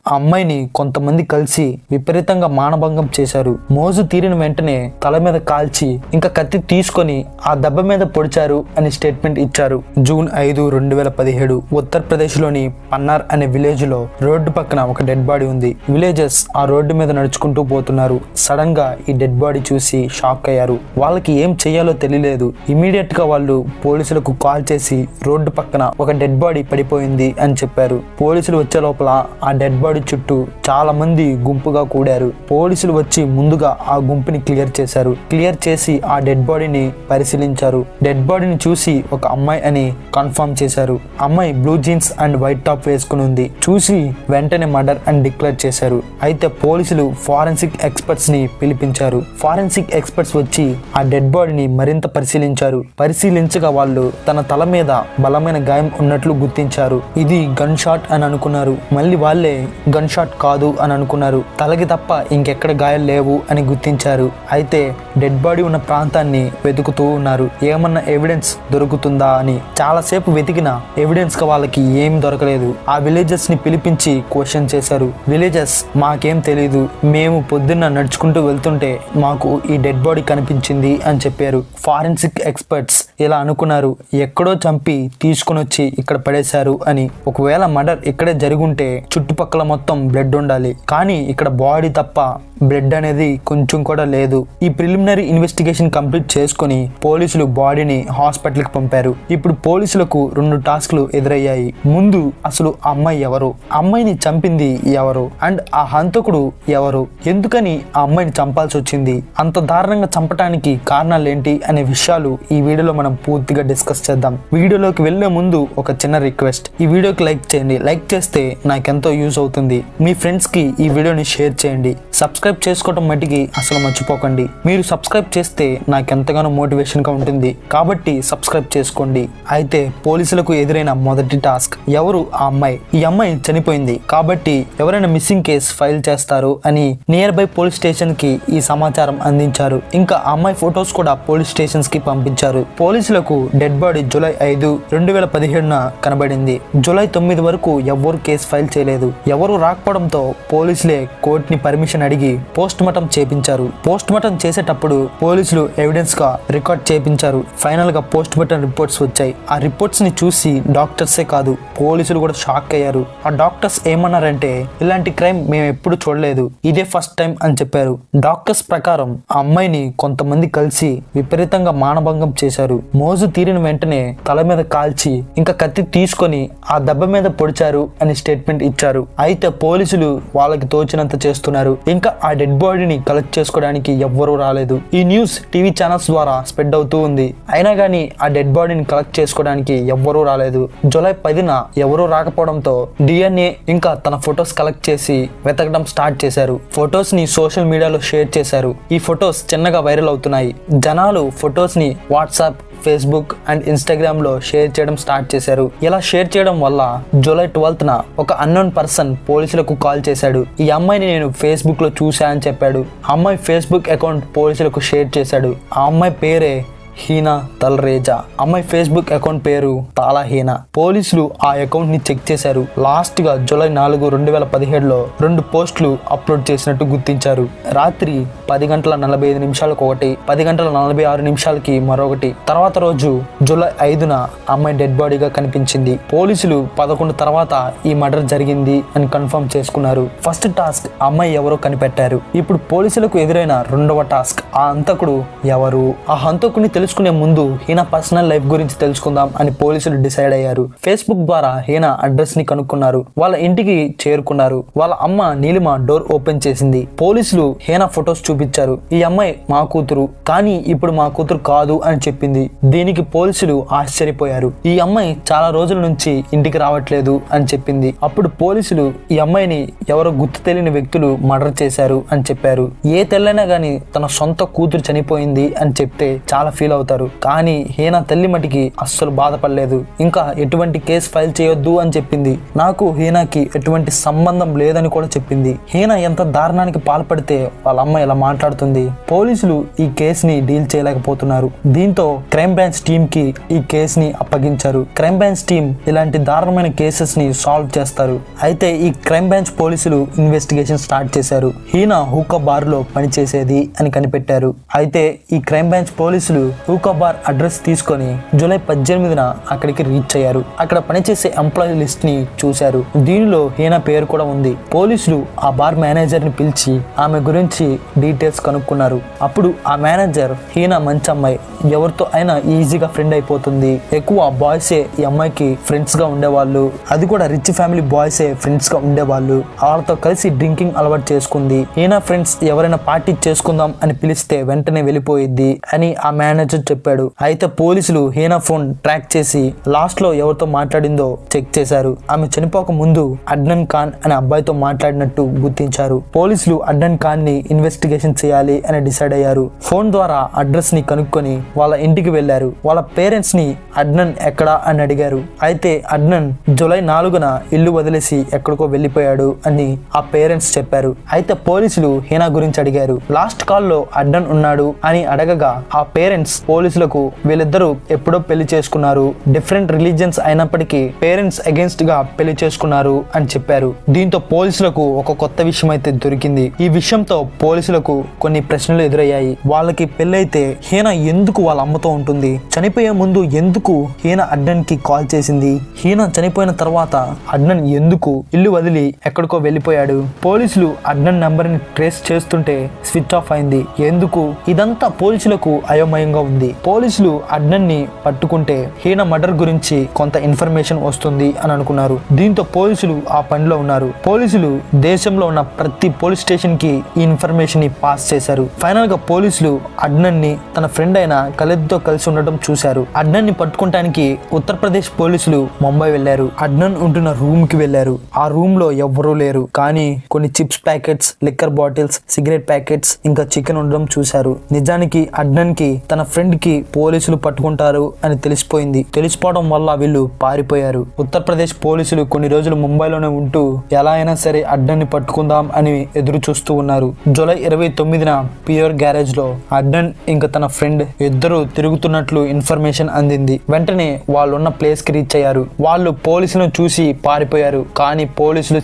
ఆ అమ్మాయిని కొంతమంది కలిసి విపరీతంగా మానభంగం చేశారు. మోజు తీరిన వెంటనే తల మీద కాల్చి ఇంకా కత్తి తీసుకొని ఆ దెబ్బ మీద పొడిచారు అని స్టేట్మెంట్ ఇచ్చారు. జూన్ 5, 2017 ఉత్తరప్రదేశ్ లోని పన్నార్ అనే విలేజ్ లో రోడ్డు పక్కన ఒక డెడ్ బాడీ ఉంది. విలేజర్స్ ఆ రోడ్డు మీద నడుచుకుంటూ పోతున్నారు. సడన్ గా ఈ డెడ్ బాడీ చూసి షాక్ అయ్యారు. వాళ్ళకి ఏం చెయ్యాలో తెలియలేదు. ఇమీడియట్ గా వాళ్ళు పోలీసులకు కాల్ చేసి రోడ్డు పక్కన ఒక డెడ్ బాడీ పడిపోయింది అని చెప్పారు. పోలీసులు వచ్చే లోపల ఆ డెడ్ బాడీ చుట్టూ చాలా మంది గుంపుగా కూడారు. పోలీసులు వచ్చి ముందుగా ఆ గుంపుని క్లియర్ చేశారు. క్లియర్ చేసి ఆ డెడ్ బాడీని పరిశీలించారు. డెడ్ బాడీని చూసి ఒక అమ్మాయి అని కన్ఫర్మ్ చేశారు. అమ్మాయి blue jeans and white top వేసుకుని ఉంది. చూసి వెంటనే మర్డర్ అని డిక్లేర్ చేశారు. అయితే పోలీసులు ఫారెన్సిక్ ఎక్స్పర్ట్స్ ని పిలిపించారు. ఫారెన్సిక్ ఎక్స్పర్ట్స్ వచ్చి ఆ డెడ్ బాడీని మరింత పరిశీలించారు. పరిశీలించగా వాళ్ళు తన తల మీద బలమైన గాయం ఉన్నట్లు గుర్తించారు. ఇది గన్ షాట్ అని అనుకున్నారు. మళ్ళీ వాళ్ళే గన్ షాట్ కాదు అని అనుకున్నారు. తలకి తప్ప ఇంకెక్కడ గాయాలు లేవు అని గుర్తించారు. అయితే డెడ్ బాడీ ఉన్న ప్రాంతాన్ని వెతుకుతూ ఉన్నారు. ఏమన్నా ఎవిడెన్స్ దొరుకుతుందా అని. చాలాసేపు వెతికిన ఎవిడెన్స్ గా వాళ్ళకి ఏం దొరకలేదు. ఆ విలేజర్స్ ని పిలిపించి క్వశ్చన్ చేశారు. విలేజర్స్ మాకేం తెలీదు, మేము పొద్దున్న నడుచుకుంటూ వెళ్తుంటే మాకు ఈ డెడ్ బాడీ కనిపించింది అని చెప్పారు. ఫారెన్సిక్ ఎక్స్పర్ట్స్ ఇలా అనుకున్నారు, ఎక్కడో చంపి తీసుకుని వచ్చి ఇక్కడ పడేశారు అని. ఒకవేళ మర్డర్ ఇక్కడే జరుగుంటే చుట్టుపక్కల మొత్తం బ్లడ్ ఉండాలి, కానీ ఇక్కడ బాడీ తప్ప బ్లడ్ అనేది కొంచెం కూడా లేదు. ఈ ప్రిలిమినరీ ఇన్వెస్టిగేషన్ కంప్లీట్ చేసుకుని పోలీసులు బాడీని హాస్పిటల్ కి పంపారు. ఇప్పుడు పోలీసులకు 2 టాస్క్లు ఎదురయ్యాయి. ముందు అసలు ఆ అమ్మాయి ఎవరు, అమ్మాయిని చంపింది ఎవరు, అండ్ ఆ హంతకుడు ఎవరు, ఎందుకని ఆ అమ్మాయిని చంపాల్సి వచ్చింది, అంత దారుణంగా చంపడానికి కారణాలు ఏంటి అనే విషయాలు ఈ వీడియోలో మనం పూర్తిగా డిస్కస్ చేద్దాం. వీడియోలోకి వెళ్లే ముందు ఒక చిన్న రిక్వెస్ట్, ఈ వీడియోకి లైక్ చేయండి. లైక్ చేస్తే నాకెంతో యూజ్ అవుతుంది. మీ ఫ్రెండ్స్ కి ఈ వీడియోని షేర్ చేయండి. సబ్స్క్రైబ్ చేసుకోవడం మట్టికి అసలు మర్చిపోకండి. మీరు సబ్స్క్రైబ్ చేస్తే నాకెంతగానో మోటివేషన్ గా ఉంటుంది, కాబట్టి సబ్స్క్రైబ్ చేసుకోండి. అయితే పోలీసులకు ఎదురైన మొదటి టాస్క్, ఎవరు ఆ అమ్మాయి, ఈ అమ్మాయి చనిపోయింది కాబట్టి ఎవరైనా మిస్సింగ్ కేసు ఫైల్ చేస్తారు అని నియర్ బై పోలీస్ స్టేషన్ కి ఈ సమాచారం అందించారు. ఇంకా ఆ అమ్మాయి ఫొటోస్ కూడా పోలీస్ స్టేషన్స్ కి పంపించారు. పోలీసులకు డెడ్ బాడీ జూలై 5, 2017 కనబడింది. జూలై 9 వరకు ఎవరు కేసు ఫైల్ చేయలేదు. ఎవరు రాకపోవడంతో పోలీసులే కోర్టుని పర్మిషన్ అడిగి పోస్ట్ మార్టం చేపించారు. పోస్ట్ మార్టం చేసేటప్పుడు పోలీసులు ఎవిడెన్స్ గా రికార్డ్ చేపించారు. ఫైనల్ గా పోస్ట్ మార్టం రిపోర్ట్స్ వచ్చాయి. ఆ రిపోర్ట్స్ ని చూసి డాక్టర్సే కాదు పోలీసులు కూడా షాక్ అయ్యారు. ఆ డాక్టర్స్ ఏమన్నారంటే, ఇలాంటి క్రైమ్ మేము ఎప్పుడు చూడలేదు, ఇదే ఫస్ట్ టైం అని చెప్పారు. డాక్టర్స్ ప్రకారం ఆ అమ్మాయిని కొంతమంది కలిసి విపరీతంగా మానభంగం చేశారు. మోజు తీరిన వెంటనే తల మీద కాల్చి ఇంకా కత్తి తీసుకొని ఆ దెబ్బ మీద పొడిచారు అని స్టేట్మెంట్ ఇచ్చారు. అయితే పోలీసులు వాళ్ళకి తోచినంత చేస్తున్నారు. ఇంకా ఆ డెడ్ బాడీని కలెక్ట్ చేసుకోవడానికి ఎవ్వరూ రాలేదు. ఈ న్యూస్ టీవీ ఛానల్స్ ద్వారా స్ప్రెడ్ అవుతూ ఉంది. అయినా కానీ ఆ డెడ్ బాడీని కలెక్ట్ చేసుకోవడానికి ఎవ్వరూ రాలేదు. జూలై 10న ఎవరూ రాకపోవడంతో DNA ఇంకా తన ఫొటోస్ కలెక్ట్ చేసి వెతకడం స్టార్ట్ చేశారు. ఫొటోస్ ని సోషల్ మీడియాలో షేర్ చేశారు. ఈ ఫొటోస్ చిన్నగా వైరల్ అవుతున్నాయి. జనాలు ఫొటోస్ ని వాట్సాప్, ఫేస్బుక్ అండ్ ఇన్స్టాగ్రామ్ లో షేర్ చేయడం స్టార్ట్ చేశారు. ఇలా షేర్ చేయడం వల్ల జూలై 12న ఒక అన్నోన్ పర్సన్ పోలీసులకు కాల్ చేశాడు. ఈ అమ్మాయిని నేను ఫేస్బుక్ లో చూసా అని చెప్పాడు. ఆ అమ్మాయి ఫేస్బుక్ అకౌంట్ పోలీసులకు షేర్ చేశాడు. ఆ అమ్మాయి పేరే హీనా తల్రేజా. అమ్మాయి ఫేస్బుక్ అకౌంట్ పేరు తాలా హీనా. పోలీసులు ఆ అకౌంట్ ని చెక్ చేశారు. లాస్ట్ గా జూలై 4, 2017లో 2 పోస్టులు అప్లోడ్ చేసినట్టు గుర్తించారు. రాత్రి 10:45 ఒకటి, 10:46 మరొకటి. తర్వాత రోజు జూలై 5న అమ్మాయి డెడ్ బాడీగా కనిపించింది. పోలీసులు 11 తర్వాత ఈ మర్డర్ జరిగింది అని కన్ఫర్మ్ చేసుకున్నారు. ఫస్ట్ టాస్క్ అమ్మాయి ఎవరో కనిపెట్టారు. ఇప్పుడు పోలీసులకు ఎదురైన రెండవ టాస్క్, ఆ హంతకుడు ఎవరు. ఆ హంతకుని తెలుసుకునే ముందు హీనా పర్సనల్ లైఫ్ గురించి తెలుసుకుందాం అని పోలీసులు డిసైడ్ అయ్యారు. ఫేస్బుక్ ద్వారా హీనా అడ్రస్ ని కనుక్కున్నారు. వాళ్ళ ఇంటికి చేరుకున్నారు. వాళ్ళ అమ్మ నీలిమ డోర్ ఓపెన్ చేసింది. పోలీసులు హీనా ఫొటోస్ చూపించారు. ఈ అమ్మాయి మా కూతురు, కానీ ఇప్పుడు మా కూతురు కాదు అని చెప్పింది. దీనికి పోలీసులు ఆశ్చర్యపోయారు. ఈ అమ్మాయి చాలా రోజుల నుంచి ఇంటికి రావట్లేదు అని చెప్పింది. అప్పుడు పోలీసులు ఈ అమ్మాయిని ఎవరో గుర్తు తెలియని వ్యక్తులు మర్డర్ చేశారు అని చెప్పారు. ఏ తెల్లైనా గానీ తన సొంత కూతురు చనిపోయింది అని చెప్తే చాలా ఫీల్ అవుతారు. కానీ హీనా తల్లి మటికి అస్సలు బాధపడలేదు. ఇంకా ఎటువంటి కేసు ఫైల్ చేయొద్దు అని చెప్పింది. నాకు హీనాకి ఎటువంటి సంబంధం లేదని కూడా చెప్పింది. హీనా ఎంత దారుణానికి పాల్పడితే వాళ్ళ అమ్మ ఇలా మాట్లాడుతుంది. పోలీసులు ఈ కేసుని డీల్ చేయలేకపోతున్నారు. దీంతో క్రైమ్ బ్రాంచ్ టీమ్ కి ఈ కేసుని అప్పగించారు. క్రైమ్ బ్రాంచ్ టీమ్ ఇలాంటి దారుణమైన కేసెస్ ని సాల్వ్ చేస్తారు. అయితే ఈ క్రైమ్ బ్రాంచ్ పోలీసులు ఇన్వెస్టిగేషన్ స్టార్ట్ చేశారు. హీనా హూకా బార్ లో పనిచేసేది అని కనిపెట్టారు. అయితే ఈ క్రైమ్ బ్రాంచ్ పోలీసులు హూకా బార్ అడ్రస్ తీసుకొని జూలై 18న అక్కడికి రీచ్ అయ్యారు. అక్కడ పనిచేసే ఎంప్లాయీ లిస్ట్ ని చూశారు. దీనిలో హీనా పేరు కూడా ఉంది. పోలీసులు ఆ బార్ మేనేజర్ ని పిలిచి ఆమె గురించి డీటెయిల్స్ కనుక్కున్నారు. అప్పుడు ఆ మేనేజర్ హీనా మంచి అమ్మాయి, ఎవరితో అయినా ఈజీగా ఫ్రెండ్ అయిపోతుంది, ఎక్కువ బాయ్సే ఈ అమ్మాయికి ఫ్రెండ్స్ గా ఉండేవాళ్ళు, అది కూడా రిచ్ ఫ్యామిలీ బాయ్సే ఫ్రెండ్స్ గా ఉండేవాళ్ళు, వాళ్ళతో కలిసి డ్రింకింగ్ అలవాటు చేసుకుంది, హీనా ఫ్రెండ్స్ ఎవరైనా పార్టీ చేసుకుందాం అని పిలిస్తే వెంటనే వెళ్ళిపోయిద్ది అని ఆ మేనేజర్ చెప్పాడు. అయితే పోలీసులు హీనా ఫోన్ ట్రాక్ చేసి లాస్ట్ లో ఎవరితో మాట్లాడిందో చెక్ చేశారు. ఆమె చనిపోక ముందు అడ్నన్ ఖాన్ అనే అబ్బాయితో మాట్లాడినట్టు గుర్తించారు. పోలీసులు అడ్నన్ ఖాన్ ని ఇన్వెస్టిగేషన్ చేయాలి అని డిసైడ్ అయ్యారు. ఫోన్ ద్వారా అడ్రస్ ని కనుక్కొని వాళ్ళ ఇంటికి వెళ్లారు. వాళ్ళ పేరెంట్స్ ని అడ్నన్ ఎక్కడా అని అడిగారు. అయితే అడ్నన్ జూలై 4న ఇల్లు వదిలేసి ఎక్కడికో వెళ్లిపోయాడు అని ఆ పేరెంట్స్ చెప్పారు. అయితే పోలీసులు హీనా గురించి అడిగారు. లాస్ట్ కాల్ లో అడ్నన్ ఉన్నాడు అని అడగగా ఆ పేరెంట్స్ పోలీసులకు వీళ్ళిద్దరూ ఎప్పుడో పెళ్లి చేసుకున్నారు, డిఫరెంట్ రిలీజియన్స్ అయినప్పటికీ పేరెంట్స్ అగేన్స్ట్ గా పెళ్లి చేసుకున్నారు అని చెప్పారు. దీంతో పోలీసులకు ఒక కొత్త విషయం అయితే దొరికింది. ఈ విషయంతో పోలీసులకు కొన్ని ప్రశ్నలు ఎదురయ్యాయి. వాళ్ళకి పెళ్ళైతే హీనా ఎందుకు వాళ్ళ అమ్మతో ఉంటుంది, చనిపోయే ముందు ఎందుకు హీనా అడ్నన్ కి కాల్ చేసింది, హీనా చనిపోయిన తర్వాత అడ్నన్ ఎందుకు ఇల్లు వదిలి ఎక్కడికో వెళ్ళిపోయాడు, పోలీసులు అడ్నన్ నంబర్ ని ట్రేస్ చేస్తుంటే స్విచ్ ఆఫ్ అయింది ఎందుకు, ఇదంతా పోలీసులకు అయోమయంగా ఉంది. పోలీసులు అడ్నన్ ని పట్టుకుంటే హీనా మర్డర్ గురించి కొంత ఇన్ఫర్మేషన్ వస్తుంది అని అనుకున్నారు. దీంతో పోలీసులు ఆ పనిలో ఉన్నారు. పోలీసులు దేశంలో ఉన్న ప్రతి పోలీస్ స్టేషన్ కి ఈ ఇన్ఫర్మేషన్ ని పాస్ చేశారు. ఫైనల్ గా పోలీసులు అడ్నన్ ని తన ఫ్రెండ్ అయిన ఖలీద్ తో కలిసి ఉండటం చూశారు. అడ్నన్ ని పట్టుకోవడానికి ఉత్తరప్రదేశ్ పోలీసులు ముంబై వెళ్లారు. అడ్నన్ ఉంటున్న రూమ్ కి వెళ్లారు. ఆ రూమ్ లో ఎవ్వరూ లేరు. కానీ కొన్ని chips packets, liquor bottles, cigarette packets ఇంకా చికెన్ ఉండడం చూశారు. నిజానికి అడ్నన్ కి తన ఫ్రెండ్ కి పోలీసులు పట్టుకుంటారు అని తెలిసిపోయింది. తెలిసిపోవడం వల్ల వీళ్ళు పారిపోయారు. ఉత్తరప్రదేశ్ పోలీసులు కొన్ని రోజులు ముంబైలోనే ఉంటూ ఎలా అయినా సరే అడ్నన్ ని పట్టుకుందాం అని ఎదురు చూస్తూ ఉన్నారు. జూలై 29న పియర్ గ్యారేజ్ లో అడ్నన్ ఇంకా తన ఫ్రెండ్ ఇద్దరు తిరుగుతున్నట్లు ఇన్ఫర్మేషన్ అందింది. వెంటనే వాళ్ళున్న ప్లేస్ కి రీచ్ అయ్యారు. వాళ్ళు పోలీసులను చూసి పారిపోయారు. కానీ పోలీసులు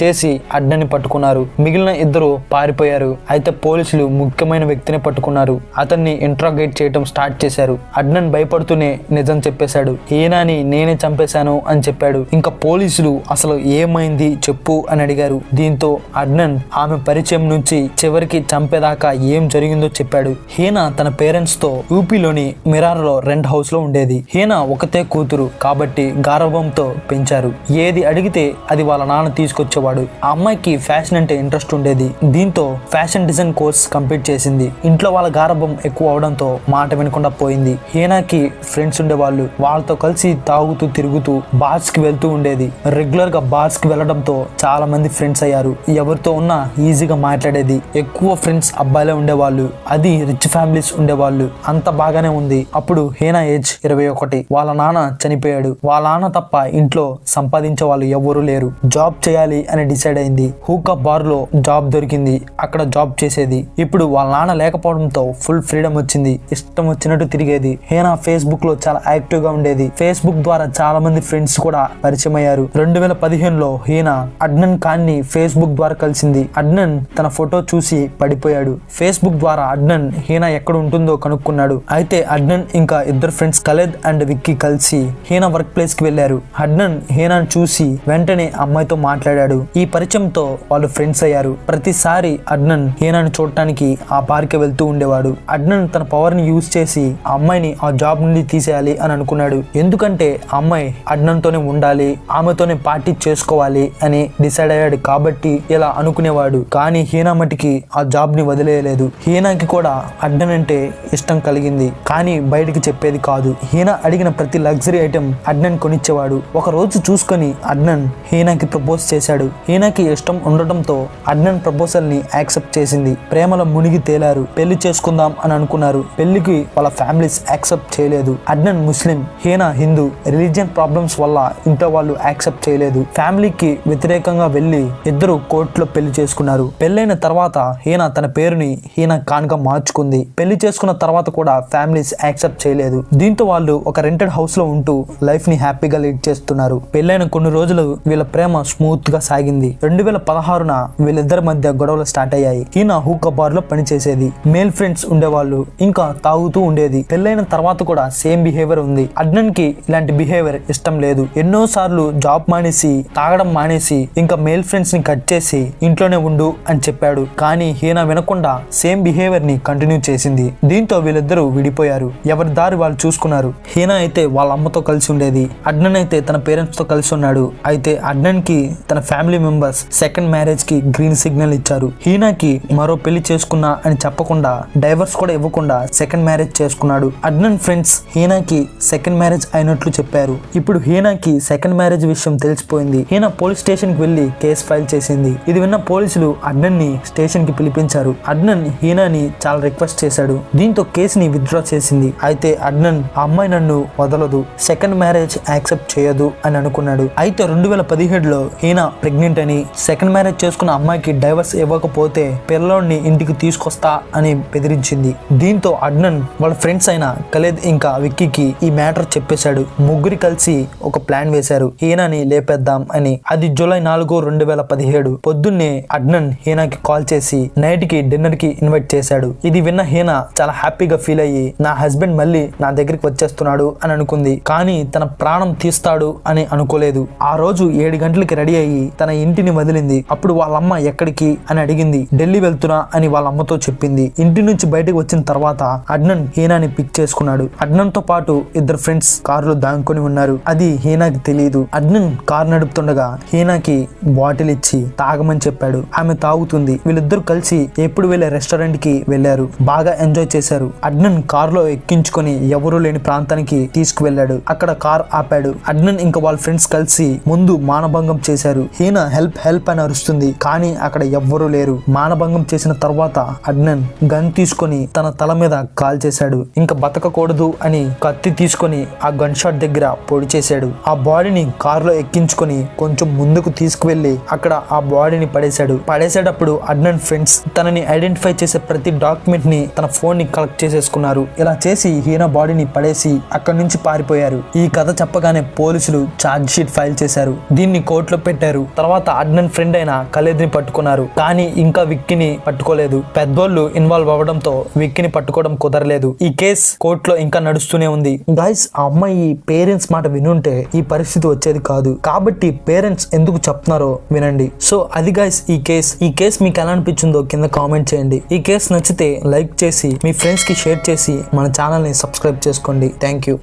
చేసి అడ్నన్ ని పట్టుకున్నారు. మిగిలిన ఇద్దరు పారిపోయారు. అయితే పోలీసులు ముఖ్యమైన వ్యక్తిని పట్టుకున్నారు. అతన్ని ఇంట్రాగేట్ చేయడం స్టార్ట్ చేశారు. అడ్నన్ భయపడుతూనే నిజం చెప్పేశాడు. హీనాని నేనే చంపేశాను అని చెప్పాడు. ఇంకా పోలీసులు అసలు ఏమైంది చెప్పు అని అడిగారు. దీంతో అడ్నన్ ఆమె పరిచయం నుంచి చివరికి చంపేదాకా ఏం జరిగిందో చెప్పాడు. హీనా తన పేరెంట్స్ తో యూపీలోని మిరార్ లో రెంట్ హౌస్ లో ఉండేది. హీనా ఒకతే కూతురు కాబట్టి గారాబంతో పెంచారు. ఏది అడిగితే అది వాళ్ళ నాన్న తీసుకొచ్చేవాడు. ఆ అమ్మాయికి ఫ్యాషన్ అంటే ఇంట్రెస్ట్ ఉండేది. దీంతో ఫ్యాషన్ డిజైన్ కోర్స్ కంప్లీట్ చేసింది. ఇంట్లో వాళ్ళ గారాబం ఎక్కువ అవడంతో మాట వినకుండా పోయింది. హీనాకి ఫ్రెండ్స్ ఉండేవాళ్ళు. వాళ్ళతో కలిసి తాగుతూ తిరుగుతూ బార్స్ కి వెళ్తూ ఉండేది. రెగ్యులర్ గా బార్స్ కి వెళ్లడంతో చాలా మంది ఫ్రెండ్స్ అయ్యారు. ఎవరితో ఉన్నా ఈజీగా మాట్లాడేది. ఎక్కువ ఫ్రెండ్స్ అబ్బాయిలే ఉండేవాళ్ళు. అది రిచ్ ఫ్యామిలీస్ ఉండేవాళ్ళు. అంత బాగానే ఉంది. అప్పుడు హీనా ఏజ్ 21. వాళ్ళ నాన్న చనిపోయాడు. వాళ్ళ నాన్న తప్ప ఇంట్లో సంపాదించే వాళ్ళు ఎవరూ లేరు. జాబ్ చేయాలి అని డిసైడ్ అయింది. హూకా బార్ లో జాబ్ దొరికింది. అక్కడ జాబ్ చేసేది. ఇప్పుడు వాళ్ళ నాన్న లేకపోవడంతో ఫుల్ ఫ్రీడమ్ వచ్చింది. ఇష్టం వచ్చినట్టు తిరిగేది. హీనా ఫేస్బుక్ లో చాలా యాక్టివ్ గా ఉండేది. ఫేస్బుక్ ద్వారా చాలా మంది ఫ్రెండ్స్ కూడా పరిచయం అయ్యారు. 2015లో హీనా అడ్నన్ ఖాన్ ని ఫేస్బుక్ ద్వారా కలిసింది. అడ్నన్ తన ఫోటో చూసి పడిపోయాడు. ఫేస్బుక్ ద్వారా అడ్నన్ హీనా ఎక్కడ ఉంటుందో కనుక్కున్నాడు. అయితే అడ్నన్ ఇంకా ఇద్దరు ఫ్రెండ్స్ ఖలీద్ అండ్ విక్కీ కలిసి హీనా వర్క్ ప్లేస్ కి వెళ్లారు. అడ్నన్ హీనాను చూసి వెంటనే అమ్మాయితో మాట్లాడాడు. ఈ పరిచయంతో వాళ్ళు ఫ్రెండ్స్ అయ్యారు. ప్రతిసారి అడ్నన్ హీనాను చూడటానికి ఆ బార్ కి వెళ్తూ ఉండేవాడు. అడ్నన్ తన పవర్ ని యూజ్ చేసి ఆ అమ్మాయిని ఆ జాబ్ నుండి తీసేయాలి అని అనుకున్నాడు. ఎందుకంటే ఆ అమ్మాయి అడ్నన్ తోనే ఉండాలి, ఆమెతోనే పార్టీ చేసుకోవాలి అని డిసైడ్ అయ్యాడు. కాబట్టి ఇలా అనుకునేవాడు. కానీ హీనా మటికి ఆ జాబ్ ని వదిలేయలేదు. హీనాకి కూడా అడ్నన్ అంటే ఇష్టం కలిగింది. కానీ బయటికి చెప్పేది కాదు. హీనా అడిగిన ప్రతి లగ్జరీ ఐటెం అడ్నన్ కొనిచ్చేవాడు. ఒక రోజు చూసుకొని అడ్నన్ హీనాకి ప్రపోజ్ చేశాడు. హీనాకి ఇష్టం ఉండటంతో అడ్నన్ ప్రపోజల్ ని యాక్సెప్ట్ చేసింది. ప్రేమలో మునిగి తేలారు. పెళ్లి చేసుకుందాం అని అనుకున్నారు. పెళ్లికి రెండువి వాళ్ళ ఫ్యామిలీస్ యాక్సెప్ట్ చేయలేదు. అడ్నన్ ముస్లిం, హీనా హిందూ. రిలీజియన్ ప్రాబ్లమ్స్ వల్ల ఇంట్లో వాళ్ళు యాక్సెప్ట్ చేయలేదు. ఫ్యామిలీకి వ్యతిరేకంగా వెళ్లి ఇద్దరు కోర్టులో పెళ్లి చేసుకున్నారు. పెళ్లైన తర్వాత హీనా తన పేరుని హీనా ఖాన్ గా మార్చుకుంది. పెళ్లి చేసుకున్న తర్వాత కూడా ఫ్యామిలీస్ యాక్సెప్ట్ చేయలేదు. దీంతో వాళ్ళు ఒక రెంటెడ్ హౌస్ లో ఉంటూ లైఫ్ ని హ్యాపీగా లీడ్ చేస్తున్నారు. పెళ్లైన కొన్ని రోజులు వీళ్ళ ప్రేమ స్మూత్ గా సాగింది. 2016న వీళ్ళిద్దరి మధ్య గొడవలు స్టార్ట్ అయ్యాయి. హీనా హూకా బార్ లో పనిచేసేది. మేల్ ఫ్రెండ్స్ ఉండేవాళ్ళు, ఇంకా తాగుతూ ఉండేది. పెళ్లైన తర్వాత కూడా సేమ్ బిహేవియర్ ఉంది. అడ్నన్ కి ఇలాంటి బిహేవియర్ ఇష్టం లేదు. ఎన్నో సార్లు జాబ్ మానేసి, తాగడం మానేసి, ఇంకా మేల్ ఫ్రెండ్స్ ని కట్ చేసి ఇంట్లోనే ఉండు అని చెప్పాడు. కానీ హీనా వినకుండా సేమ్ బిహేవియర్ ని కంటిన్యూ చేసింది. దీంతో వీళ్ళిద్దరూ విడిపోయారు. ఎవరి దారి వాళ్ళు చూసుకున్నారు. హీనా అయితే వాళ్ళ అమ్మతో కలిసి ఉండేది. అడ్నన్ అయితే తన పేరెంట్స్ తో కలిసి ఉన్నాడు. అయితే అడ్నన్ కి తన ఫ్యామిలీ మెంబర్స్ సెకండ్ మ్యారేజ్ కి గ్రీన్ సిగ్నల్ ఇచ్చారు. హీనాకి మరో పెళ్లి చేసుకున్నా అని చెప్పకుండా, డైవర్స్ కూడా ఇవ్వకుండా సెకండ్ మ్యారేజ్ చేసుకున్నాడు. అడ్నన్ ఫ్రెండ్స్ హీనాకి సెకండ్ మ్యారేజ్ అయినట్లు చెప్పారు. ఇప్పుడు హీనాకి సెకండ్ మ్యారేజ్ విషయం తెలిసిపోయింది. హీనా పోలీస్ స్టేషన్ కి వెళ్లి కేసు ఫైల్ చేసింది. ఇది విన్న పోలీసులు అడ్నన్ ని స్టేషన్ కి పిలిపించారు. అడ్నన్ హీనాని చాలా రిక్వెస్ట్ చేశాడు. దీంతో కేసుని విత్డ్రా చేసింది. అయితే అడ్నన్ ఆ అమ్మాయి నన్ను వదలదు, సెకండ్ మ్యారేజ్ యాక్సెప్ట్ చేయదు అని అనుకున్నాడు. అయితే 2017లో హీనా ప్రెగ్నెంట్ అని, సెకండ్ మ్యారేజ్ చేసుకున్న అమ్మాయికి డైవర్స్ ఇవ్వకపోతే పిల్లోడిని ఇంటికి తీసుకొస్తా అని బెదిరించింది. దీంతో అడ్నన్ వాళ్ళ ఫ్రెండ్స్ అయిన ఖలీద్ ఇంకా విక్కీకి ఈ మ్యాటర్ చెప్పేశాడు. ముగ్గురు కలిసి ఒక ప్లాన్ వేశారు, హీనాని లేపేద్దాం అని. అది జూలై 4, 2017 పొద్దున్నే అడ్నన్ హీనాకి కాల్ చేసి నైట్ కి డిన్నర్ కి ఇన్వైట్ చేశాడు. ఇది విన్న హీనా చాలా హ్యాపీగా ఫీల్ అయ్యి నా హస్బెండ్ మళ్ళీ నా దగ్గరికి వచ్చేస్తున్నాడు అని అనుకుంది. కానీ తన ప్రాణం తీస్తాడు అని అనుకోలేదు. ఆ రోజు 7 గంటలకి రెడీ అయ్యి తన ఇంటిని వదిలింది. అప్పుడు వాళ్ళమ్మ ఎక్కడికి అని అడిగింది. ఢిల్లీ వెళ్తున్నా అని వాళ్ళ అమ్మతో చెప్పింది. ఇంటి నుంచి బయటకు వచ్చిన తర్వాత అడ్నన్ హీనాని పిక్ చేసుకున్నాడు. అడ్నన్ తో పాటు ఇద్దరు ఫ్రెండ్స్ కారులో దాంకొని ఉన్నారు. అది హీనాకి తెలియదు. అడ్నన్ కారు నడుపుతుండగా హీనాకి బాటిల్ ఇచ్చి తాగమని చెప్పాడు. ఆమె తాగుతుంది. వీళ్ళిద్దరు కలిసి ఎప్పుడు వెళ్లే రెస్టారెంట్ కి వెళ్లారు. బాగా ఎంజాయ్ చేశారు. అడ్నన్ కారులో ఎక్కించుకొని ఎవరూ లేని ప్రాంతానికి తీసుకువెళ్లాడు. అక్కడ కార్ ఆపాడు. అడ్నన్ ఇంకా వాళ్ళ ఫ్రెండ్స్ కలిసి ముందు మానభంగం చేశారు. హీనా హెల్ప్ హెల్ప్ అని అరుస్తుంది. కానీ అక్కడ ఎవ్వరూ లేరు. మానభంగం చేసిన తర్వాత అడ్నన్ గన్ తీసుకొని తన తల మీద కాల్ చేశాడు. ఇంకా బతకకూడదు అని కత్తి తీసుకొని ఆ గన్ షాట్ దగ్గర పొడి చేశాడు. ఆ బాడీని కారులో ఎక్కించుకొని కొంచెం ముందుకు తీసుకువెళ్లి అక్కడ ఆ బాడీని పడేసేటప్పుడు అడ్నన్ ఫ్రెండ్స్ తనని ఐడెంటిఫై చేసే ప్రతి డాక్యుమెంట్ ని తన ఫోన్ ని కలెక్ట్ చేసేసుకున్నారు. ఇలా చేసి హీనా బాడీని పడేసి అక్కడి నుంచి పారిపోయారు. ఈ కథ చెప్పగానే పోలీసులు ఛార్జ్ షీట్ ఫైల్ చేశారు. దీన్ని కోర్టులో పెట్టారు. తర్వాత అడ్నన్ ఫ్రెండ్ అయిన ఖలీద్ ని పట్టుకున్నారు. కానీ ఇంకా విక్కీని పట్టుకోలేదు. పెద్దోళ్ళు ఇన్వాల్వ్ అవ్వడంతో విక్కీని పట్టుకోవడం కుదరలేదు. ఈ కేసు కోర్టులో ఇంకా నడుస్తూనే ఉంది. గైస్, ఆ అమ్మాయి పేరెంట్స్ మాట వినుంటే ఈ పరిస్థితి వచ్చేది కాదు. కాబట్టి పేరెంట్స్ ఎందుకు చెప్తున్నారో వినండి. సో అది గైస్ ఈ కేసు మీకు ఎలా అనిపించిందో కింద కామెంట్ చేయండి. ఈ కేసు నచ్చితే లైక్ చేసి మీ ఫ్రెండ్స్ కి షేర్ చేసి మన ఛానల్ ని సబ్స్క్రైబ్ చేసుకోండి. Thank you.